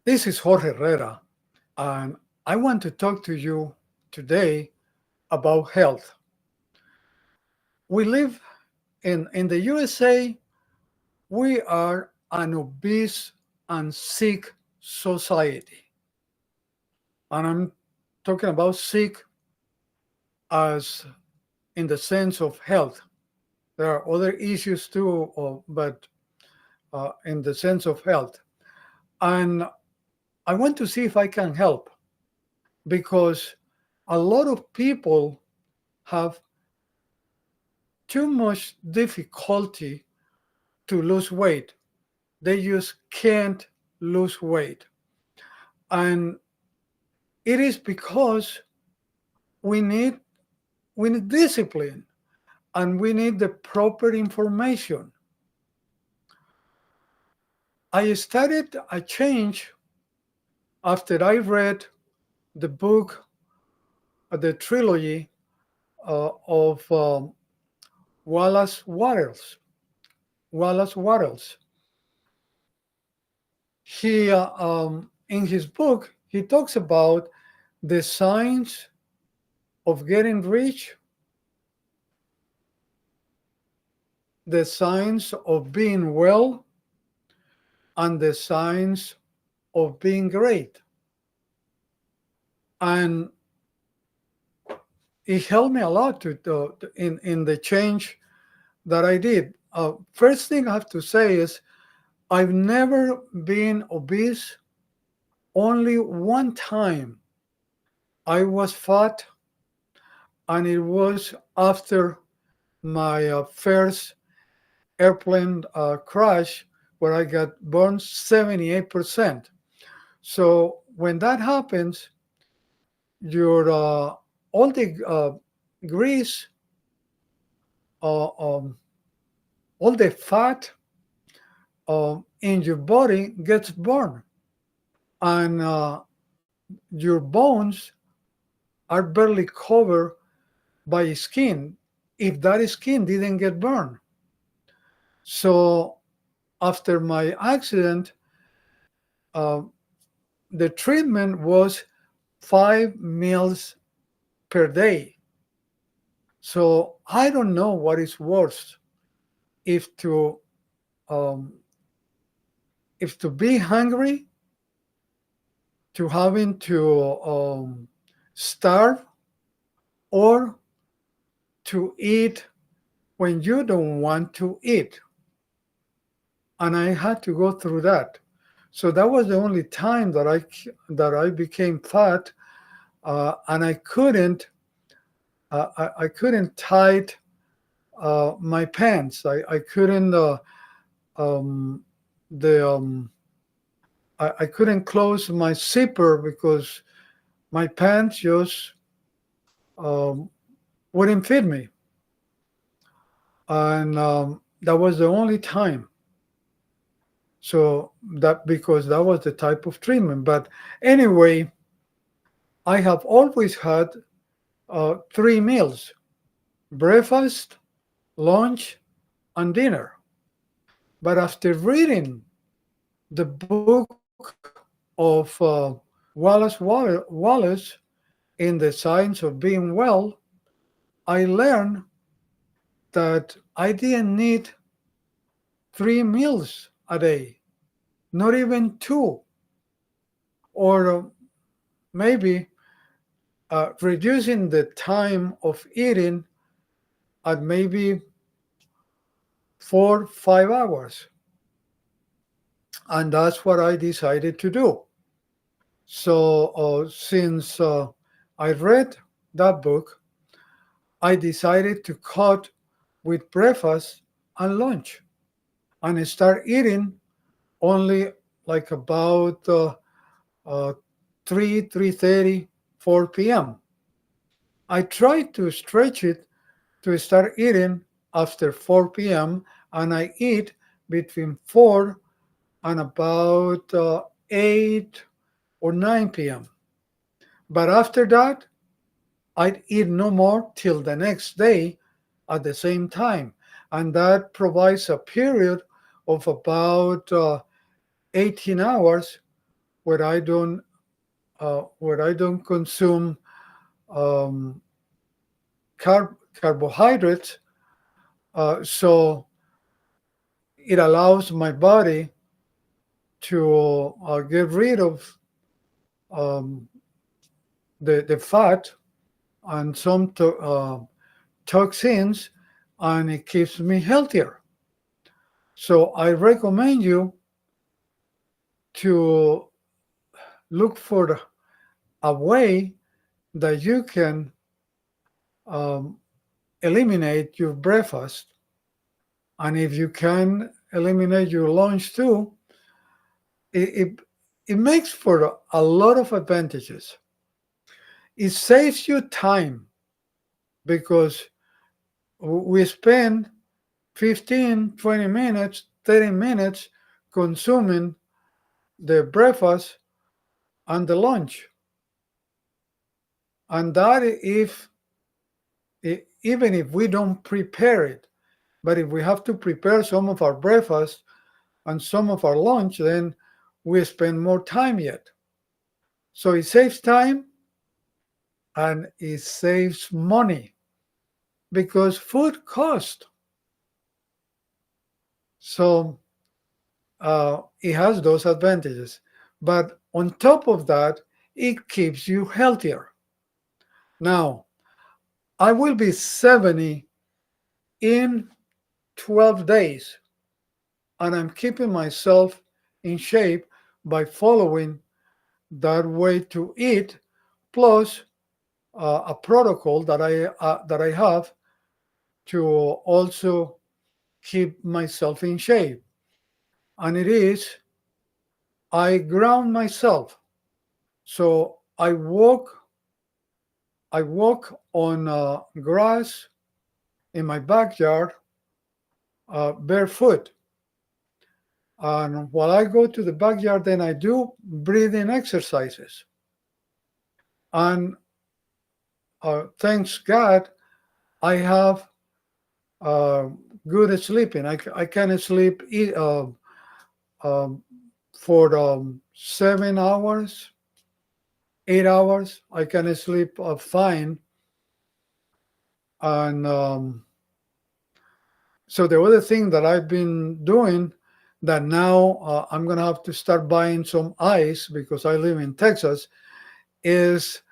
This is Jorge Herrera, and I want to talk to you today about health. We live in the USA, we are an obese and sick society. And I'm talking about sick as in the sense of health. There are other issues too, but in the sense of health. And I want to see if I can help because a lot of people have too much difficulty to lose weight. They just can't lose weight. And it is because we need we need discipline and we need the proper information. I started a change after I read the book, the trilogy of Wallace Wattles. Wallace Wattles. He, in his book, he talks about the signs of getting rich, the signs of being well, and the signs of being great. And it helped me a lot in the change that I did. First thing I have to say is I've never been obese. Only one time I was fat, and it was after my first airplane crash where I got burned 78%. So when that happens, your all the grease, uh, um, all the fat in your body gets burned, and your bones are barely covered by skin if that skin didn't get burned. So after my accident, uh, the treatment was 5 meals per day. So I don't know what is worse, if to um, if to be hungry, to having to starve, or to eat when you don't want to eat. And I had to go through that. So that was the only time that I became fat, and I couldn't tie my pants. I couldn't um, the I couldn't close my zipper because my pants just um, wouldn't fit me, and that was the only time. So that because that was the type of treatment. But anyway, I have always had 3 meals: breakfast, lunch, and dinner. But after reading the book of Wallace in the Science of Being Well, I learned that I didn't need 3 meals a day, not even two, or maybe reducing the time of eating at maybe 4, 5 hours. And that's what I decided to do. So since I read that book, I decided to cut with breakfast and lunch and start eating only like about uh, 3:30, 4 p.m. I tried to stretch it to start eating after 4 p.m. and I eat between 4 and about 8 or 9 p.m. But after that, I'd eat no more till the next day at the same time. And that provides a period of about 18 hours where I don't consume um, carbohydrates. So it allows my body to get rid of um, the fat and some toxins, and it keeps me healthier. So I recommend you to look for a way that you can um, eliminate your breakfast. And if you can eliminate your lunch too, it, it, it makes for a lot of advantages. It saves you time because we spend 15, 20 minutes, 30 minutes consuming the breakfast and the lunch. And that if even if we don't prepare it, but if we have to prepare some of our breakfast and some of our lunch, then we spend more time yet. So it saves time and it saves money because food costs. So it has those advantages. But on top of that, it keeps you healthier. Now, I will be 70 in 12 days, and I'm keeping myself in shape by following that way to eat, plus a protocol that I have to also keep myself in shape. And it is I ground myself. So I walk on grass in my backyard barefoot. And while I go to the backyard, then I do breathing exercises. And thanks God, I have uh, good sleeping. I can sleep um, for 7 hours, 8 hours. I can sleep fine. And so the other thing that I've been doing that now I'm going to have to start buying some ice because I live in Texas is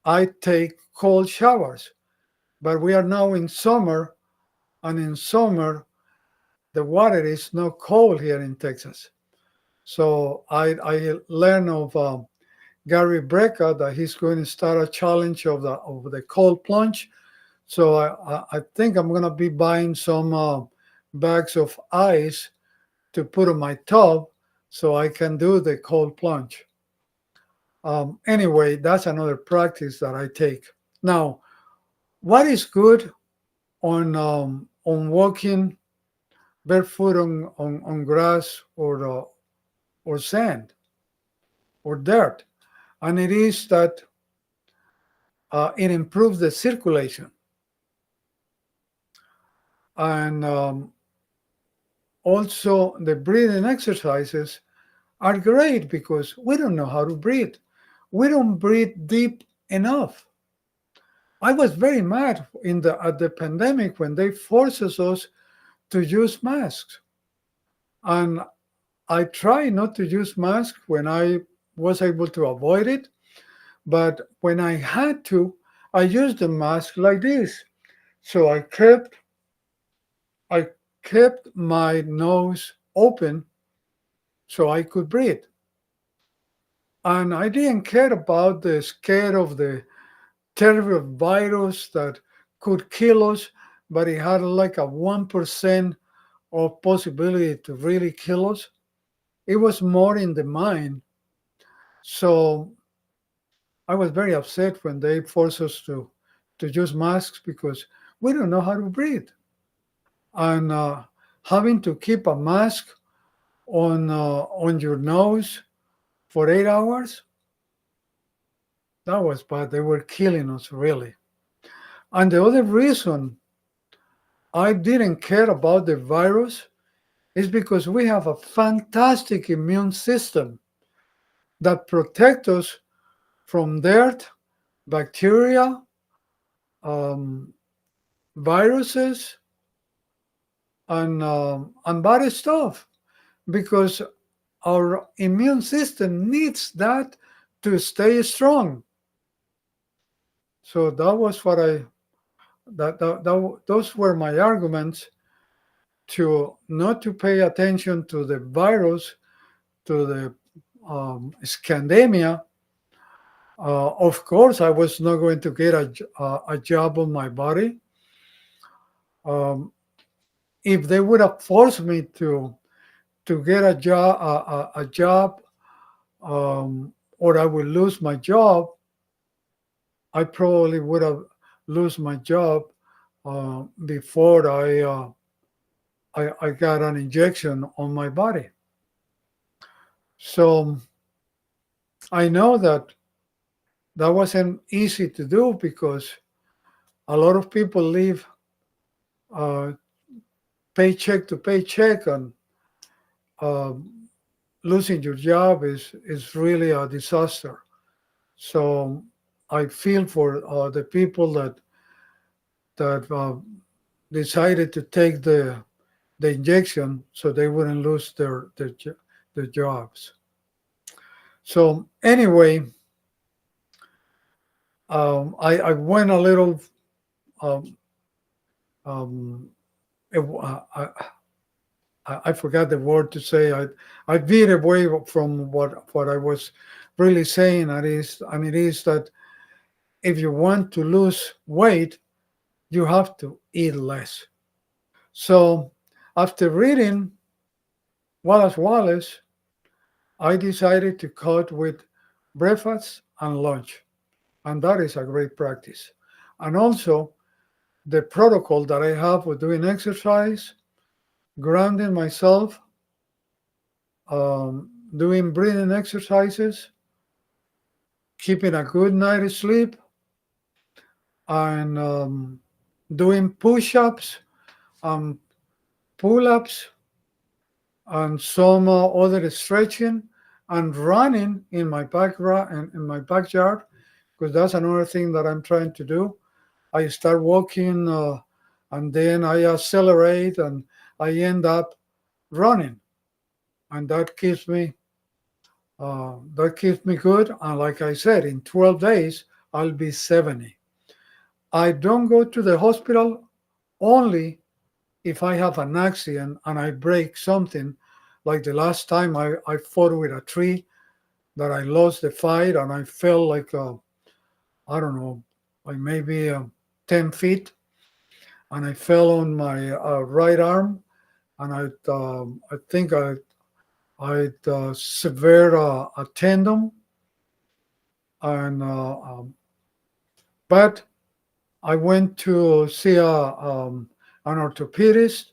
I take cold showers. But we are now in summer, and in summer, the water is not cold here in Texas. So I learned of Gary Brecka that he's going to start a challenge of the cold plunge. So I think I'm going to be buying some bags of ice to put in my tub so I can do the cold plunge. Anyway, that's another practice that I take. Now, what is good on walking barefoot on grass or sand or dirt? And it is that it improves the circulation. And also, the breathing exercises are great because we don't know how to breathe. We don't breathe deep enough. I was very mad at the pandemic when they forces us to use masks. And I try not to use masks when I was able to avoid it. But when I had to, I used the mask like this. So I kept my nose open so I could breathe. And I didn't care about the scare of the terrible virus that could kill us, but it had like a 1% of possibility to really kill us. It was more in the mind. So I was very upset when they forced us to use masks because we don't know how to breathe. And having to keep a mask on your nose for 8 hours, that was bad. They were killing us really. And the other reason I didn't care about the virus is because we have a fantastic immune system. that protect us from dirt, bacteria, um, viruses, and bad stuff, because our immune system needs that to stay strong. So that was what I those were my arguments to not to pay attention to the virus, to the scandemia. Of course, I was not going to get a job on my body. Um, if they would have forced me to get a job, or I would lose my job, I probably would have lose my job before I got an injection on my body. So I know that that wasn't easy to do, because a lot of people live uh, paycheck to paycheck, and um, losing your job is really a disaster. So I feel for the people that decided to take the injection so they wouldn't lose their jobs. So anyway, I went a little. Um, um, I forgot the word to say. I veered away from what I was really saying. And it is that if you want to lose weight, you have to eat less. So after reading Wallace Wallace, I decided to cut with breakfast and lunch, and that is a great practice. And also the protocol that I have for doing exercise, grounding myself, doing breathing exercises, keeping a good night's sleep, and doing push-ups and pull-ups and some other stretching, and running in my in my backyard, because that's another thing that I'm trying to do. I start walking, and then I accelerate, and I end up running, and that keeps me good. And like I said, in 12 days I'll be 70. I don't go to the hospital only if I have an accident and I break something, like the last time I fought with a tree, that I lost the fight and I fell like, I don't know, like maybe 10 feet, and I fell on my right arm, and I think I'd severed a tendon, and but I went to see an orthopedist,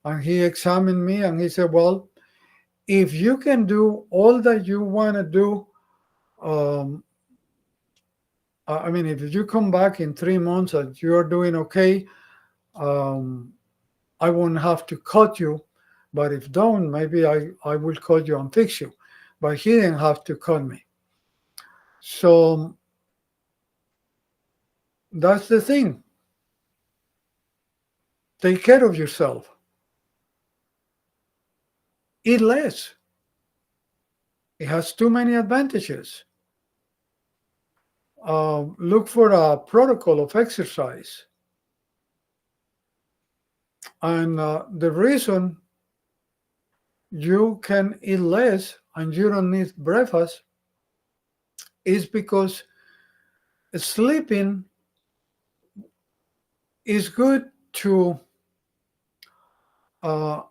and he examined me, and he said, "Well, if you can do all that you want to do, um, I mean, if you come back in 3 months and you're doing okay, um, I won't have to cut you. But if don't, maybe I will cut you and fix you." But he didn't have to cut me. So that's the thing. Take care of yourself. Eat less. It has too many advantages. Look for a protocol of exercise. And the reason you can eat less and you don't need breakfast is because sleeping is good uh,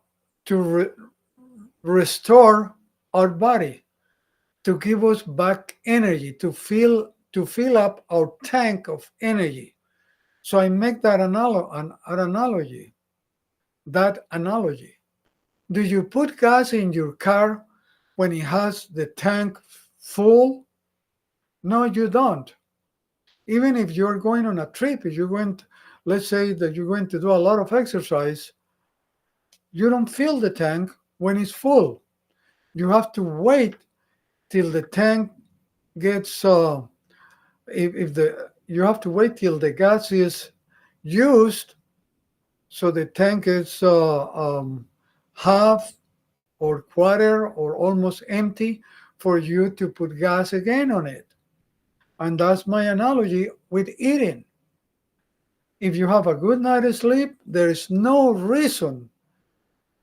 to restore our body, to give us back energy, to fill up our tank of energy. So I make that an analogy. That analogy. Do you put gas in your car when it has the tank full? No, you don't. Even if you're going on a trip, if you're going to, let's say that you're going to do a lot of exercise, you don't fill the tank when it's full. You have to wait till the tank gets if the you have to wait till the gas is used, so the tank is half or quarter or almost empty for you to put gas again on it. And that's my analogy with eating. If you have a good night's sleep, there is no reason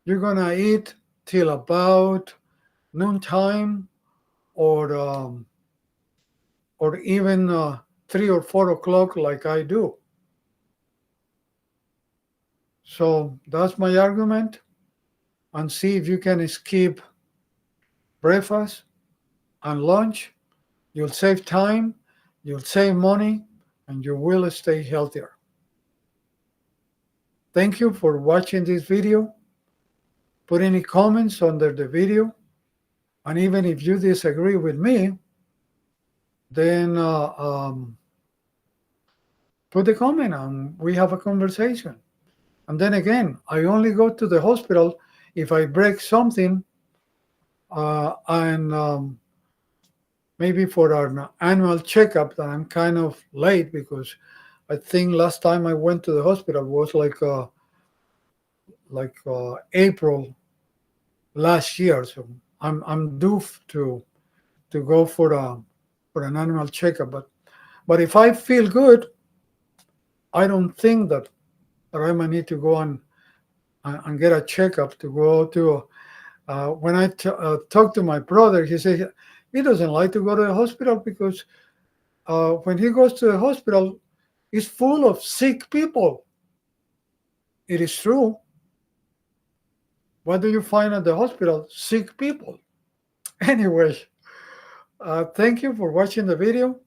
you're gonna eat till about noontime or even 3 or 4 o'clock like I do. So that's my argument. And see if you can skip breakfast and lunch. You'll save time, you'll save money, and you will stay healthier. Thank you for watching this video. Put any comments under the video. And even if you disagree with me, then put the comment and we have a conversation. And then again, I only go to the hospital if I break something and maybe for an annual checkup that I'm kind of late because I think last time I went to the hospital was like April last year. So I'm due to go for an annual checkup. But if I feel good, I don't think that I might need to go and get a checkup to go to. When I talked to my brother, he said he doesn't like to go to the hospital because when he goes to the hospital, it's full of sick people. It is true. What do you find at the hospital? Sick people. Anyway, thank you for watching the video,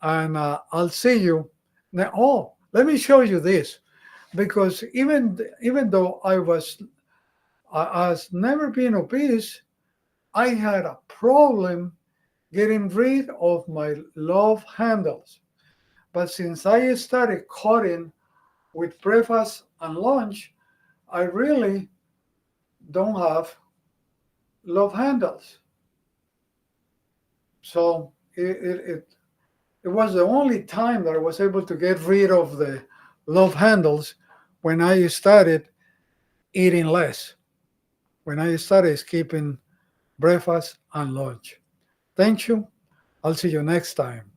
and I'll see you now. Oh, let me show you this, because even though I has never been obese, I had a problem getting rid of my love handles. But since I started cutting with breakfast and lunch, I really don't have love handles. So it was the only time that I was able to get rid of the love handles when I started eating less, when I started skipping breakfast and lunch. Thank you. I'll see you next time.